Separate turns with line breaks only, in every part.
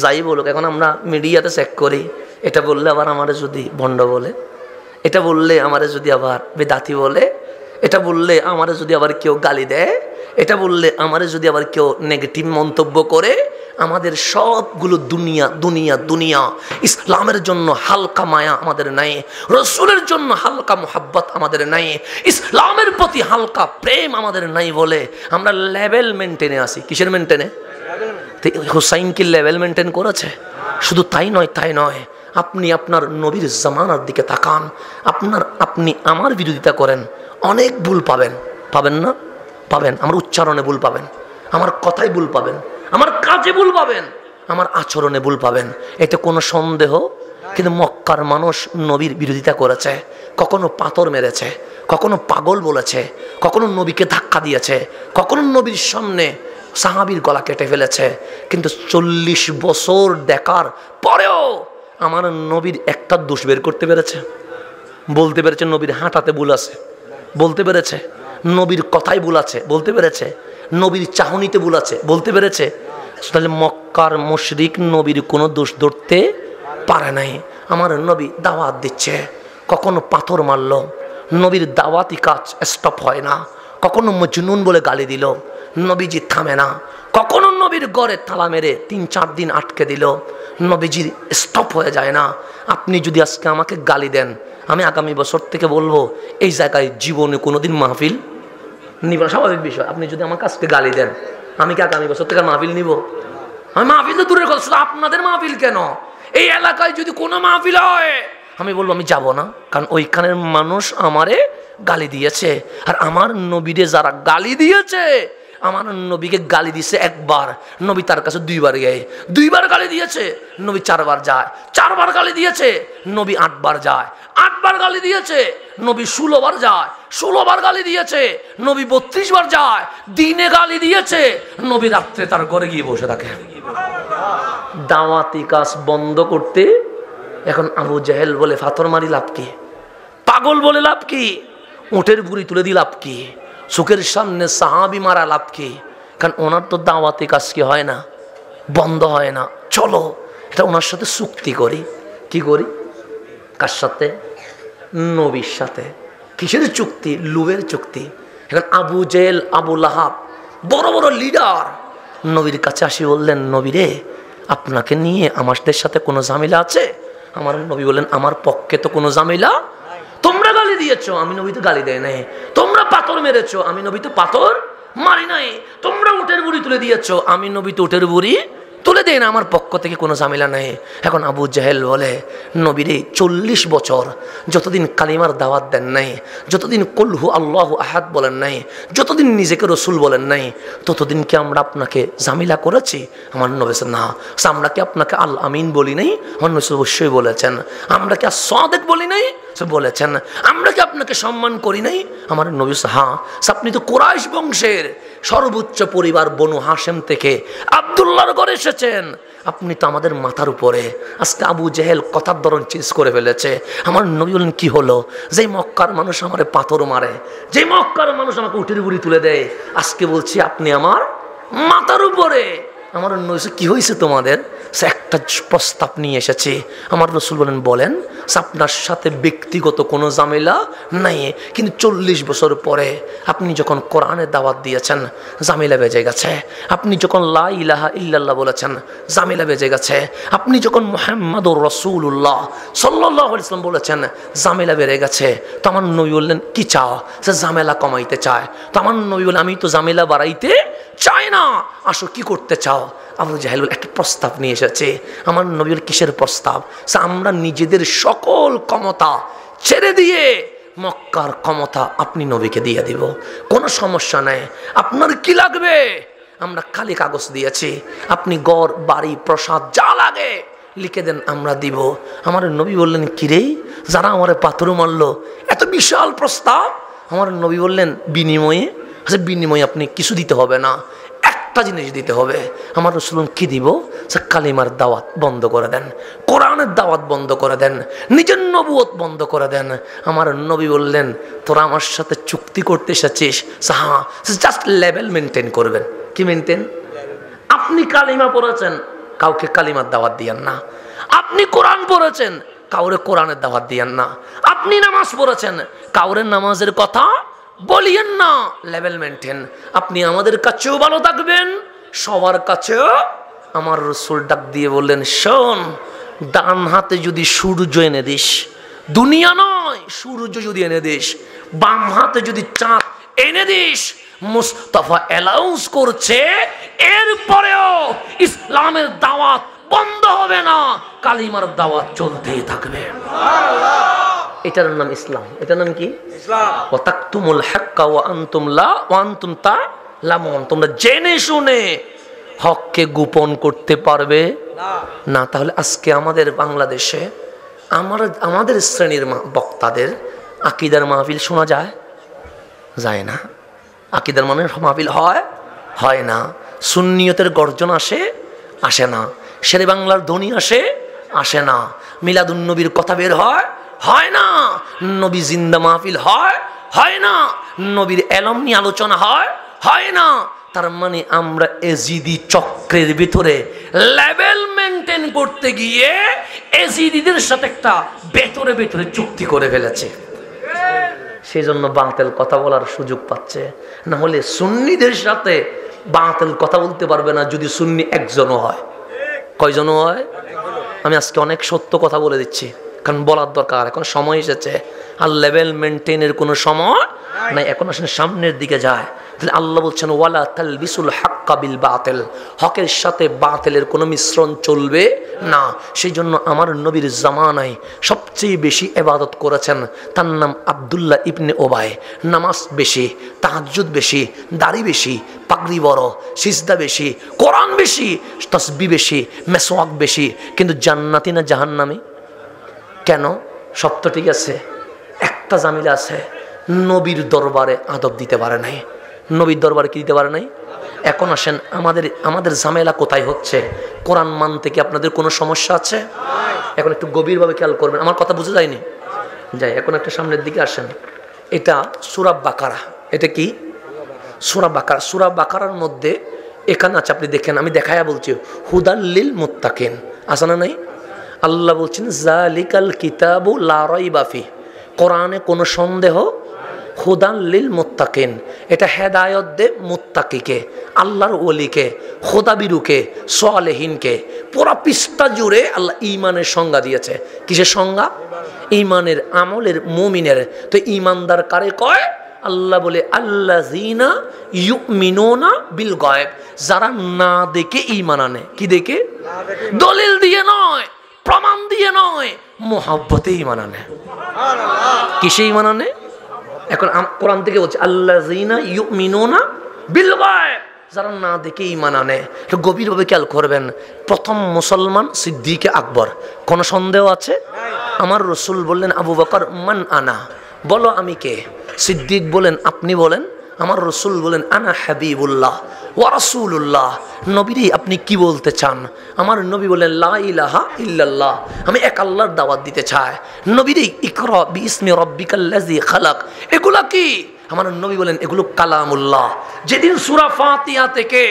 যাই বলুক, এখন আমরা মিডিয়াতে চেক করি, এটা বললে আবার আমারে যদি ভণ্ড বলে, এটা বললে আমারে যদি আবার বেদাতি বলে, এটা বললে আমারে যদি আবার কেউ গালি দেয়, এটা বললে আমারে যদি আবার কেউ নেগেটিভ মন্তব্য করে, আমাদের সবগুলো দুনিয়া দুনিয়া দুনিয়া। ইসলামের জন্য হালকা মায়া আমাদের নাই, রসুলের জন্য হালকা মোহাব্বত আমাদের নাই, ইসলামের প্রতি হালকা প্রেম আমাদের নাই বলে আমরা লেভেল মেনটেনে আসি। কিসের মেনটেনে? হুসাইন কি লেভেল মেনটেন করেছে? শুধু তাই নয়, আপনি আপনার নবীর জামানার দিকে তাকান, আপনি আমার বিরোধিতা করেন, অনেক ভুল পাবেন না? পাবেন। আমার উচ্চারণে ভুল পাবেন, আমার কথায় ভুল পাবেন, আমার কাজে ভুল পাবেন, আমার আচরণে ভুল পাবেন, এতে কোনো সন্দেহ। কিন্তু মক্কার মানুষ নবীর বিরোধিতা করেছে, কখনো পাথর মেরেছে, কখনো পাগল বলেছে, কখনো নবীকে ধাক্কা দিয়েছে, কখনো নবীর সামনে সাহাবীর গলা কেটে ফেলেছে। কিন্তু 40 বছর দেখার পরেও আমার নবীর একটা দোষ বের করতে পেরেছে? বলতে পেরেছে নবীর হাঁটাতে ভুল আছে? বলতে পেরেছে? নবীর কথাই ভুল আছে? বলতে পেরেছে? নবীর চাহনিতে ভুল আছে? বলতে পেরেছে? তাহলে মক্কার মুশরিক নবীর কোনো দোষ ধরতে পারে নাই। আমার নবী দাওয়াত দিচ্ছে, কখনো পাথর মারল, নবীর দাওয়াতি কাজ স্টপ হয় না। কখনো মজনুন বলে গালি দিল, নবীজি থামে না। কখনো নবীর ঘরে তালা মেরে 3-4 দিন আটকে দিল, নবীজি স্টপ হয়ে যায় না। আপনি যদি আজকে আমাকে গালি দেন, আমি আগামী বছর থেকে বলবো এই জায়গায় জীবনে কোনোদিন মাহফিল নিব না, স্বাভাবিক বিষয়। আপনি যদি আমাকে আজকে গালি দেন, আমি কি আগামী বছর থেকে মাহফিল নিব? আমি মাহফিল তো দূরের কথা, শুধু আপনাদের মাহফিল কেন, এই এলাকায় যদি কোনো মাহফিল হয় আমি বলবো আমি যাব না, কারণ ওইখানের মানুষ আমারে গালি দিয়েছে। আর আমার নবীরে যারা গালি দিয়েছে, আমার নবীকে গালি দিয়েছে একবার, নবী তার কাছে 2 বার যায়, 2 বার গালি দিয়েছে, নবী 4 বার যায়, 4 বার গালি দিয়েছে, নবী 8 বার যায়, 8 বার গালি দিয়েছে, নবী 16 বার যায়, 16 বার গালি দিয়েছে, নবী 32 বার যায়, দিনে গালি দিয়েছে, নবী রাত্রে তার ঘরে গিয়ে বসে থাকে। দাওয়াতি কাজ বন্ধ করতে এখন আবু জাহেল বলে পাথর মারি লাভ কি, পাগল বলে লাভ কি, উটের বুড়ি তুলে দিয়ে লাভ কি, চোখের সামনে সাহাবি মারা লাভ কি? কারণ ওনার তো দাওয়াতি কাজ কি হয় না, বন্ধ হয় না। চলো এটা ওনার সাথে চুক্তি করি। কি করি? কার সাথে? নবীর সাথে। কিসের চুক্তি? লুবের চুক্তি। এখন আবু জেহেল, আবু লাহাব বড় বড় লিডার নবীর কাছে আসি বললেন, নবী রে, আপনাকে নিয়ে আমাদের সাথে কোনো ঝামেলা আছে? আমার নবী বললেন, আমার পক্ষে তো কোনো ঝামেলা। তোমরা গালি দিয়েছো, আমি নবী তো গালি দেয় নাই। তোমরা পাথর মেরেছো, আমি নবী তো পাথর মারি নাই। তোমরা উটের বুড়ি তুলে দিয়েছো, আমি নবী তো উটের বুড়ি তুলে দেয় না, আমার পক্ষ থেকে কোনো ঝামেলা নেই। এখন আবু জাহেল বলে, নবীরে 40 বছর যতদিন কালিমার দাওয়াত দেন নাই, যতদিন কুলহু আল্লাহু আহাদ বলেন নাই, যতদিন নিজেকে রসুল বলেন নাই, ততদিন কি আমরা আপনাকে ঝামেলা করেছি? আমার নবী না। আমরা কি আপনাকে আল আমিন বলি নাই? আমার নবী অবশ্যই বলেছেন। আমরা কি সাদেক বলি নাই? বলেছেন। আমরা কি আপনাকে সম্মান করি নাই? আমার নবী হ্যাঁ। আপনি তো কুরাইশ বংশের সর্বোচ্চ পরিবার বনু হাশেম থেকে আব্দুল্লাহর ঘরে এসেছেন, আপনি তো আমাদের মাথার উপরে। আজকে আবু জেহেল কথার ধরন চেঞ্জ করে ফেলেছে। আমার নবী বলেন, কি হলো? যেই মক্কার মানুষ আমারে পাথর মারে, যেই মক্কার মানুষ আমাকে উটের বুড়ি তুলে দেয়, আজকে বলছি আপনি আমার মাথার উপরে। আমার নবী, কি হয়েছে তোমাদের? সে একটা প্রস্তাব নিয়ে এসেছে। আমার রসুল বলেন, আপনার সাথে ব্যক্তিগত কোনো ঝামেলা নাই, কিন্তু 40 বছর পরে আপনি যখন কোরআনের দাওয়াত দিয়েছেন, ঝামেলা বেজে গেছে। আপনি যখন লা ইলাহা ইল্লাল্লাহ বলেছেন, ঝামেলা বেজে গেছে। আপনি যখন মুহাম্মাদুর রাসূলুল্লাহ সাল্লাল্লাহু আলাইহি ওয়াসাল্লাম বলেছেন, ঝামেলা বেড়ে গেছে। তো আমার নবী বললেন, কি চাও? সে ঝামেলা কমাইতে চায়। তো আমার নবী বললেন, আমি তো ঝামেলা বাড়াইতে চাই না, আসো কি করতে চাও? আবু জাহেল একটা প্রস্তাব নিয়ে এসেছে। আমার নবীর কিসের প্রস্তাব? আমরা নিজেদের সকল ক্ষমতা ছেড়ে দিয়ে মক্কার ক্ষমতা আপনি নবীকে দিয়ে দিব, কোনো সমস্যা নেই। আপনার কি লাগবে? আমরা খালি কাগজ দিয়েছি, আপনি গড় বাড়ি প্রসাদ যা লাগে লিখে দেন, আমরা দিব। আমার নবী বললেন, কিরে, যারা আমার পাথর মারলো, এত বিশাল প্রস্তাব। আমার নবী বললেন, বিনিময়ে? আচ্ছা, বিনিময়ে আপনি কিছু দিতে হবে না, একটা জিনিস দিতে হবে। আমার রাসূল কি দিব? কালিমার দাওয়াত বন্ধ করে দেন, কোরআনের দাওয়াত বন্ধ করে দেন, নিজের নবুয়ত বন্ধ করে দেন। আমার নবী বললেন, তোরা আমার সাথে চুক্তি করতে এসেছিস? জাস্ট লেভেল মেনটেন করবেন। কি মেনটেন? আপনি কালিমা পড়েছেন, কাউকে কালিমার দাওয়াত দিয়েন না। আপনি কোরআন পড়েছেন, কাউরে কোরআনের দাওয়াত দিয়েন না। আপনি নামাজ পড়েছেন, কাউরে নামাজের কথা বলিয়েন না। Level maintain. আপনি আমাদের কাছেও ভালো থাকবেন, সবার কাছেও। আমার রাসূল ডাক দিয়ে বললেন, শোন, ডান হাতে যদি সূর্য এনে দিস, দুনিয়া নয়, সূর্য যদি এনে দিস, বাম হাতে যদি চাঁদ এনে দিস, মুস্তাফা অ্যালাউন্স করছে এরপরেও ইসলামের দাওয়াত বন্ধ হবে না, কালিমার দাওয়াত চলতেই থাকবে। এটার নাম ইসলাম। এটার নাম কি? ইসলাম। ওয়া তাকতুমুল হাক্কা ওয়া আনতুম তা'লামুন। তোমরা জেনে শুনে হককে গোপন করতে পারবে না। তাহলে আজকে আমাদের বাংলাদেশে আমাদের শ্রেণীর বক্তাদের আকীদার মাহফিল শোনা যায় না। আকীদার মাহফিল হয় না। সুন্নিয়তের গর্জন আসে না। শেরে বাংলার ধ্বনি আসে না। মিলাদুন নবীর কথা বের হয় না। নবী জিন্দা মাহফিল হয় না। নবীর এলম নিয়ে আলোচনা হয় না। তার মানে আমরা এজিদি চক্রের ভিতরে লেভেল মেনটেন করতে গিয়ে এজিদিদের সাথে একটা ভেতরে চুক্তি করে ফেলেছে। সেই জন্য বাতিল কথা বলার সুযোগ পাচ্ছে। না হলে সুন্নিদের সাথে বাতিল কথা বলতে পারবে না যদি সুন্নি একজনও হয়। কয়জনও হয়? আমি আজকে অনেক সত্য কথা বলে দিচ্ছি, কারণ বলার দরকার। এখন সময় এসেছে। আর লেভেল মেনটেনের কোনো সময় নাই। এখন আসলে সামনের দিকে যায়। তাহলে আল্লাহ বলছেন, ওয়ালা তালবিসুল হাক্কা বিল বাতিল। হকের সাথে বাতিলের কোনো মিশ্রণ চলবে না। সেই জন্য আমার নবীর জামানায় সবচেয়ে বেশি ইবাদত করেছেন, তার নাম আব্দুল্লাহ ইবনে ওবাই। নামাজ বেশি, তাহাজ্জুদ বেশি, দাড়ি বেশি, পাগড়ি বড়, সিজদা বেশি, কোরআন বেশি, তাসবিহ বেশি, মেসওয়াক বেশি। কিন্তু জান্নাতি না জাহান্নামী? কেন? সব তো ঠিক আছে, একটা জামিলা আছে। নবীর দরবারে আদব দিতে পারে নাই। নবীর দরবারে কি দিতে পারে নাই? এখন আসেন, আমাদের ঝামেলা কোথায় হচ্ছে? কোরআন মানতে কি আপনাদের কোনো সমস্যা আছে? এখন একটু গভীরভাবে খেয়াল করবেন। আমার কথা বুঝে যায়নি? যাই, এখন একটা সামনের দিকে আসেন। এটা সূরা বাকারা। এটা কি? সূরা বাকারা। সূরা বাকারার মধ্যে এখানে আছে, আপনি দেখেন, আমি দেখায়া বলছি, হুদাল্লিল মুত্তাকিন। আছে না নাই? আল্লাহ বলছেন, যালিকাল কিতাবু লা রাইবা ফি। কোরআনে কোনো সন্দেহ, হুদান লিল মুত্তাকিন। এটা হেদায়ত দে মুত্তাকিকে, আল্লাহর ওলিকে, খোদাবিরুকে, সালেহিনকে। পুরা পৃষ্ঠা জুড়ে আল্লাহ ঈমানের সংজ্ঞা দিয়েছে। কিসের সংজ্ঞা? ঈমানের, আমলের, মুমিনের। তো ঈমানদার কারে কয়? আল্লাহ বলে, আল্লাযীনা ইউমিনুনা বিল গায়ব। যারা না দেখে ঈমান আনে। কি দেখে? দলিল দিয়ে নয়, প্রমাণ দিয়ে নয়, মুহাব্বতে ঈমান আনে। কিসে ঈমান আনে? এখন কোরআন থেকে বলছে, আল্লাযীনা ইউমিনুনা বিল গায়ব। যারা না দেখে ঈমান আনে। একটু গভীরভাবে খেয়াল করবেন। প্রথম মুসলমান সিদ্দিক আকবর। কোনো সন্দেহ আছে? আমার রাসূল বললেন, আবু বকর, মান আনা, বলো আমি কে? সিদ্দিক বলেন, আপনি বলেন। আমার রাসূল বলেন, আনা হাবিবুল্লাহ ওয়া রাসূলুল্লাহ। নবীরে আপনি কি বলতে চান? আমার নবী বলেন, লা ইলাহা ইল্লাল্লাহ। আমি এক আল্লাহর দাওয়াত দিতে চাই। নবীরে, ইকরা বিইসমি রাব্বিকাল্লাযী খালাক। এগুলা কি? আমার নবী বলেন, এগুলো কালামুল্লাহ। যেদিন সূরা ফাতিহা থেকে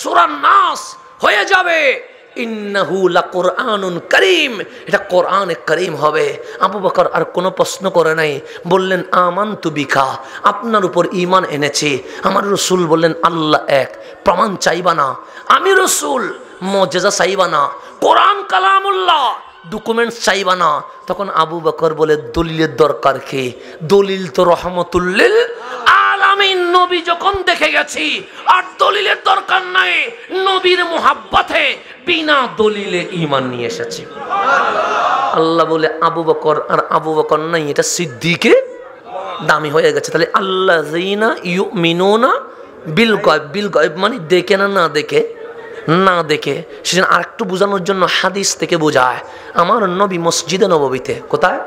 সূরা নাস হয়ে যাবে, ইন্নাহু লাকুরআনুন কারীম, এটা কোরআনে কারীম হবে। আবু বকর আর কোনো প্রশ্ন করে নাই, বললেন, আমানতু বিকা, আপনার উপর ঈমান এনেছি। আমার রাসূল বললেন, আল্লাহ এক, প্রমাণ চাইবা না। আমি রাসূল, মুজিজা চাইবা না। কোরআন কালামুল্লাহ, ডকুমেন্টস চাইবা না। তখন আবু বকর বলে, দলিলের দরকার কি? দলিল তো রহমাতুল লিল আলামিন। নবী যখন দেখে গেছি, আর দলিলের দরকার নাই। নবীর মুহাব্বতে বিনা দলিলে ঈমান নিয়ে এসেছি। আল্লাহ বলে, আবু বকর আর আবু বকর নাই, এটা সিদ্দিকে দামি হয়ে গেছে। তাহলে আল্লাযীনা ইউমিনুনা বিল গায়ব। বিল গায়ব মানে দেখে না, না দেখে। সেজন্য আরেকটু বোঝানোর জন্য হাদিস থেকে বোঝায়। আমার নবী মসজিদে নববীতে, কোথায়?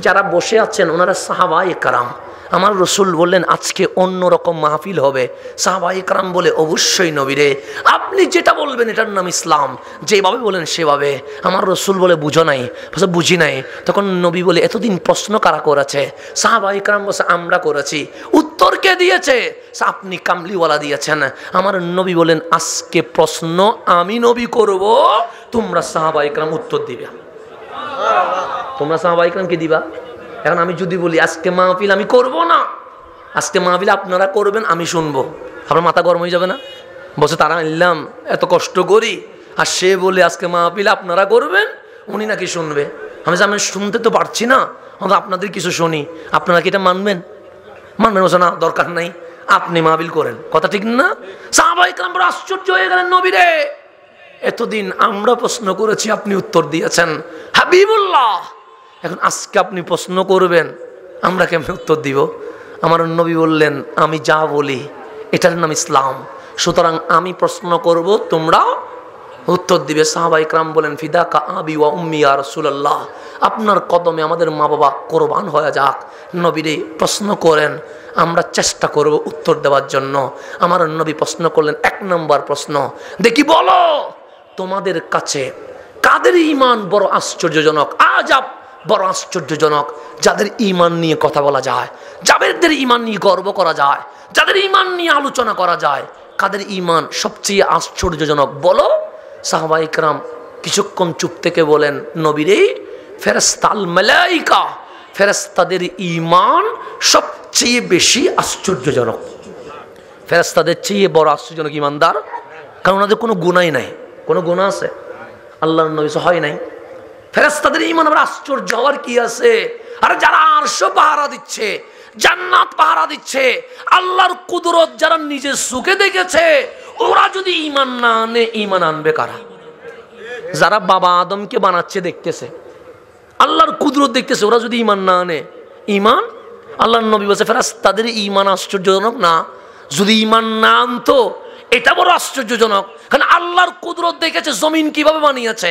যারা বসে আছেন ওনারা সাহাবায়ে কেরাম, আমার রসুল বললেন আজকে অন্যরকম মাহফিল হবে। সাহাবায়ে কেরাম বলে অবশ্যই নবীরে, আপনি যেটা বলবেন এটার নাম ইসলাম, যেভাবে বলেন সেভাবে। আমার রসুল বলে বুঝো নাই? বুঝি নাই। তখন নবী বলে এতদিন প্রশ্ন কারা করেছে? সাহাবায়ে কেরাম বলছে আমরা করেছি। উত্তর কে দিয়েছে? আপনি কামলিওয়ালা দিয়েছেন। আমার নবী বলেন আজকে প্রশ্ন আমি নবী করব, তোমরা সাহাবায়ে কেরাম উত্তর দিবে। তোমরা সাহাবায়ে কেরাম কি দিবা? এখন আমি যদি বলি আজকে মাহফিল আমি করব না, আজকে মাহফিল আপনারা করবেন, আমি শুনবো, আপনার মাথা গরম হয়ে যাবে না? বলছে তারা আনলাম এত কষ্ট করি, আর সে বলে আজকে মাহফিল আপনারা করবেন, উনি নাকি শুনবে। আমি শুনতে তো পারছি না, আপনাদের কিছু শুনি, আপনারা কি এটা মানবেন? মানবেন? বলছে না দরকার নাই, আপনি মাহফিল করেন। কথা ঠিক না? সাহাবায়ে কেরাম বড় আশ্চর্য হয়ে গেলেন, নবীরে এতদিন আমরা প্রশ্ন করেছি আপনি উত্তর দিয়েছেন হাবিবুল্লাহ, এখন আজকে আপনি প্রশ্ন করবেন, আমরা কেমন উত্তর দিব? আমার নবী বললেন আমি যা বলি এটার নাম ইসলাম, সুতরাং আমি প্রশ্ন করব, তোমরা উত্তর দিবে। সাহাবায়ে কেরাম বলেন ফিদাকা আবি ওয়া উম্মি ইয়া রাসূলুল্লাহ, আপনার কদমে আমাদের মা বাবা কোরবান হয়ে যাক। নবীরে প্রশ্ন করেন, আমরা চেষ্টা করব উত্তর দেওয়ার জন্য। আমার নবী প্রশ্ন করলেন, 1 নম্বর প্রশ্ন, দেখি বলো তোমাদের কাছে কাদের ঈমান বড় আশ্চর্যজনক, আজাব বড় আশ্চর্যজনক, যাদের ঈমান নিয়ে কথা বলা যায়, যাদের ঈমান নিয়ে গর্ব করা যায়, যাদের ঈমান নিয়ে আলোচনা করা যায়, কাদের ঈমান সবচেয়ে আশ্চর্যজনক বলো। সাহাবায়ে কেরাম কিছুক্ষণ চুপ থেকে বলেন নবীরে ফেরেশতাল মালাইকা, ফেরেশতাদের ঈমান সবচেয়ে বেশি আশ্চর্যজনক। ফেরেশতাদের চেয়ে বড় আশ্চর্যজনক ঈমানদার, কারণ ওনাদের কোনো গুনাহই নাই। কোনো গুনাহ আছে? আল্লাহর নবী হয় নাই। ফেরেশতাদের ঈমান আবার আশ্চর্য হওয়ার কি আছে? আর যারা আরশ পাহারা দিচ্ছে, জান্নাত পাহারা দিচ্ছে, আল্লাহর কুদরত যারা নিজের চোখে দেখেছে, ওরা যদি ঈমান না আনে, ঈমান আনবে কারা? যারা বাবা আদমকে বানাচ্ছে দেখতেছে, আল্লাহর কুদরত দেখতেছে, ওরা যদি ঈমান না আনে, ঈমান? আল্লাহর নবী বলেছে ফেরেশতাদের ঈমান আশ্চর্যজনক না, যদি ঈমান না আনতো এটা বড় আশ্চর্যজনক। কারণ আল্লাহর কুদরত দেখেছে, জমিন কিভাবে বানিয়েছে,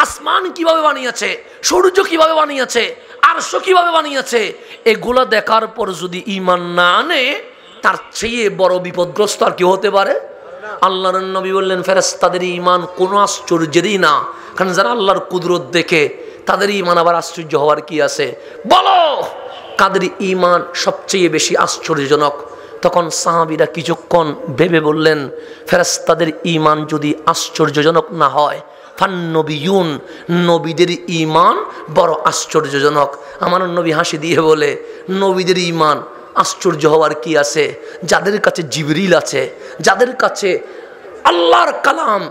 আসমান কিভাবে বানিয়েছে, সূর্য কিভাবে বানিয়েছে, আরশ কিভাবে বানিয়েছে, এগুলা দেখার পর যদি ঈমান না আনে, তার চেয়ে বড় বিপদগ্রস্ত আর কেউ হতে পারে? আল্লাহর নবী বললেন ফেরেশতাদের ঈমান কোনো আশ্চর্যেরই না, কারণ যারা আল্লাহর কুদরত দেখে তাদের ঈমান আবার আশ্চর্য হওয়ার কি আছে? বলো কাদের ঈমান সবচেয়ে বেশি আশ্চর্যজনক? তখন সাহাবীরা কিছুক্ষণ ভেবে বললেন ফেরেশতাদের ঈমান যদি আশ্চর্যজনক না হয়, ফান্নবিয়ুন, নবীদের ঈমান বড় আশ্চর্যজনক। আমার নবী হাসি দিয়ে বলে নবীদের ঈমান আশ্চর্য হওয়ার কি আছে? যাদের কাছে জিবরিল আছে, যাদের কাছে আল্লাহর কালাম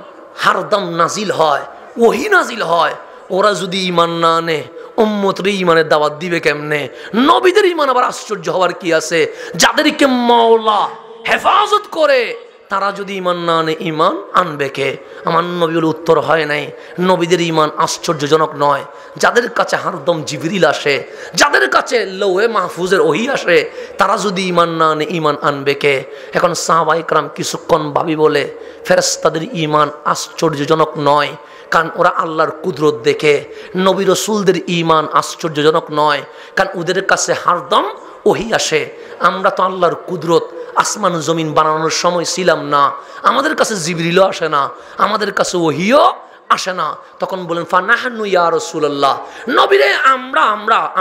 হারদম নাজিল হয়, ওহী নাজিল হয়, ওরা যদি ঈমান না আনে, উম্মতের ঈমানের দাওয়াত দিবে কেমনে? নবীদের ঈমান আবার আশ্চর্য হওয়ার কি আছে? যাদেরকে মাওলা হেফাজত করে, তারা যদি ঈমান না আনে, ঈমান আনবে কে? আমার নবীর উত্তর হয় নাই, নবীদের ঈমান আশ্চর্যজনক নয়। যাদের কাছে হারদম জিবরিল আসে, যাদের কাছে লৌহে মাহফুজের ওহী আসে, তারা যদি ঈমান না আনে, ঈমান আনবে কে? এখন সাহাবায়ে কেরাম কিছুক্ষণ ভাবি বলে ফেরেশতাদের ঈমান আশ্চর্যজনক নয়, কারণ ওরা আল্লাহর কুদরত দেখে। নবী রাসূলদের ঈমান আশ্চর্যজনক নয়, কারণ ওদের কাছে হারদম ওহী আসে। আমরা তো আল্লাহর কুদরত আসমান জমিন বানানোর সময় ছিলাম না, আমাদের কাছে জিবরিলও আসে না, আমাদের কাছে ওহীও আসে না। তখন বলেন ফানাহনু ইয়া রাসূলুল্লাহ, নবীরে আমরা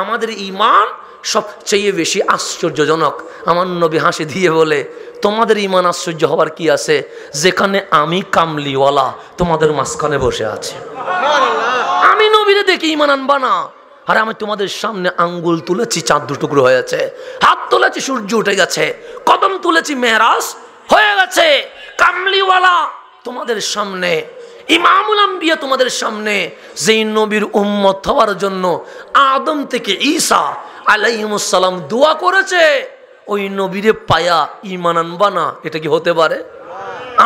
আমাদের ঈমান সবচেয়ে বেশি আশ্চর্যজনক। আমার নবী হাসি দিয়ে বলে তোমাদের ঈমান আশ্চর্য হওয়ার কি আছে, যেখানে আমি কামলিওয়ালা তোমাদের মাঝখানে বসে আছে। আমি নবীরে দেখে ঈমান আনবা না? আরে আমি তোমাদের সামনে আঙ্গুল তুলেছি, চাঁদ টুকরো হয়েছে, হাত তুলেছি, সূর্য উঠে গেছে, কদম তুলেছি, মেরাজ হয়ে গেছে। কামলিওয়ালা তোমাদের সামনে, ইমামুল আম্বিয়া তোমাদের সামনে, যেই নবীর উম্মত হওয়ার জন্য আদম থেকে ঈসা আলাইহিমুস সালাম দোয়া করেছে, ওই নবীরে পায়া ঈমান আনবা না? এটা কি হতে পারে?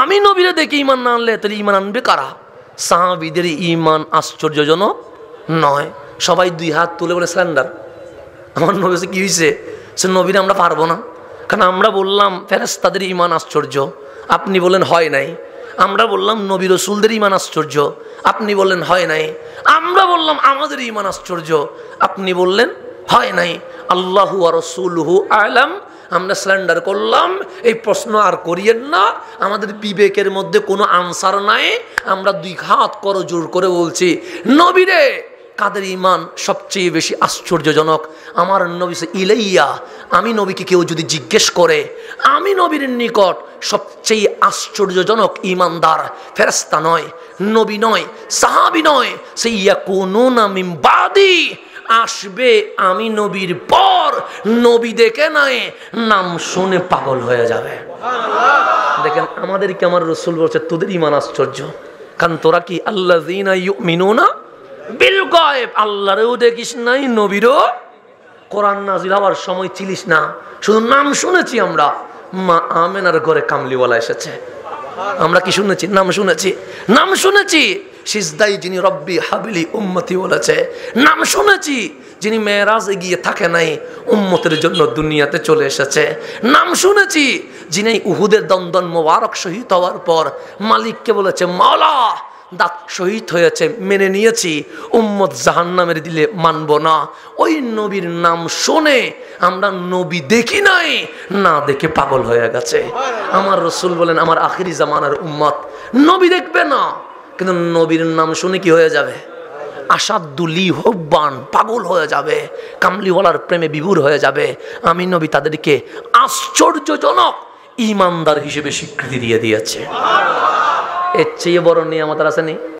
আমি নবীরে দেখে ঈমান না আনলে তাহলে ঈমান আনবে কারা? সাহাবীদের ঈমান আশ্চর্যজনক নয়। সবাই 2 হাত তুলে বলে সারেন্ডার। আমার নবী কি হয়েছে? সে নবীরে আমরা পারবো না, কারণ আমরা বললাম ফেরেশতাদের ঈমান আশ্চর্য, আপনি বলেন হয় নাই। আমরা বললাম নবী রাসূলদের ঈমান আশ্চর্য, আপনি বললেন হয় নাই। আমরা বললাম আমাদের ঈমান আশ্চর্য, আপনি বললেন হয় নাই। আল্লাহু ওয়া রাসূলুহু আ'লাম। আমরা সারেন্ডার করলাম, এই প্রশ্ন আর করিয়েন না, আমাদের বিবেকের মধ্যে কোনো আনসার নাই। আমরা দুই হাত করজোড় করে বলছি, নবীরে কাদের ঈমান সবচেয়ে বেশি আশ্চর্যজনক? আমার নবী ইলাইয়া, আমি নবীকে কেউ যদি জিজ্ঞেস করে, আমি নবীর নিকট সবচেয়ে আশ্চর্যজনক ঈমানদার ফেরেশতা নয়, নবী নয়, সাহাবী নয়, সে ইয়াকুনুনা মিন বাদি, আসবে আমি নবীর পর, নবী দেখে নাই নাম শুনে পাগল হয়ে যাবে। দেখেন আমাদেরকে আমার রাসূল বলছে তোদের ঈমান আশ্চর্য, কারণ তোরা কি আল্লাযীনা ইউমিনুনা বিল গায়ব, আল্লাহরেও দেখিস নাই, নবীরও কোরআন নাযিল হওয়ার সময় ছিলিস না, শুধু নাম শুনেছি আমরা। মা আমেনার ঘরে কামলিওয়ালা এসেছে, আমরা কি শুনেছি? নাম শুনেছি, নাম শুনেছি। সিজদাই যিনি রব্বি হাবিলি উম্মতি বলেছে, নাম শুনেছি। যিনি মেরাজে গিয়ে থাকে নাই, উম্মতের জন্য দুনিয়াতে চলে এসেছে, নাম শুনেছি। যিনি উহুদের দন্দন মোবারক শহীদ হওয়ার পর মালিককে বলেছে মাওলা দাঁত শহীদ হয়েছে, মেনে নিয়েছি, উম্মত জাহান্নামের দিলে মানব না। ওই নবীর নাম শুনে আমরা নবী দেখি নাই, না দেখে পাগল হয়ে গেছে। আমার রাসূল বলেন আমার আখিরি জামানার উম্মত নবী দেখবে না, কিন্তু নবীর নাম শুনে কি হয়ে যাবে? আসাদুলি হুব্বান, পাগল হয়ে যাবে, কামলিওয়ালার প্রেমে বিভোর হয়ে যাবে। আমি নবী তাদেরকে আশ্চর্যজনক ঈমানদার হিসেবে স্বীকৃতি দিয়ে দিয়েছে। এর চেয়ে বড় নিয়ামত আর আসেনি?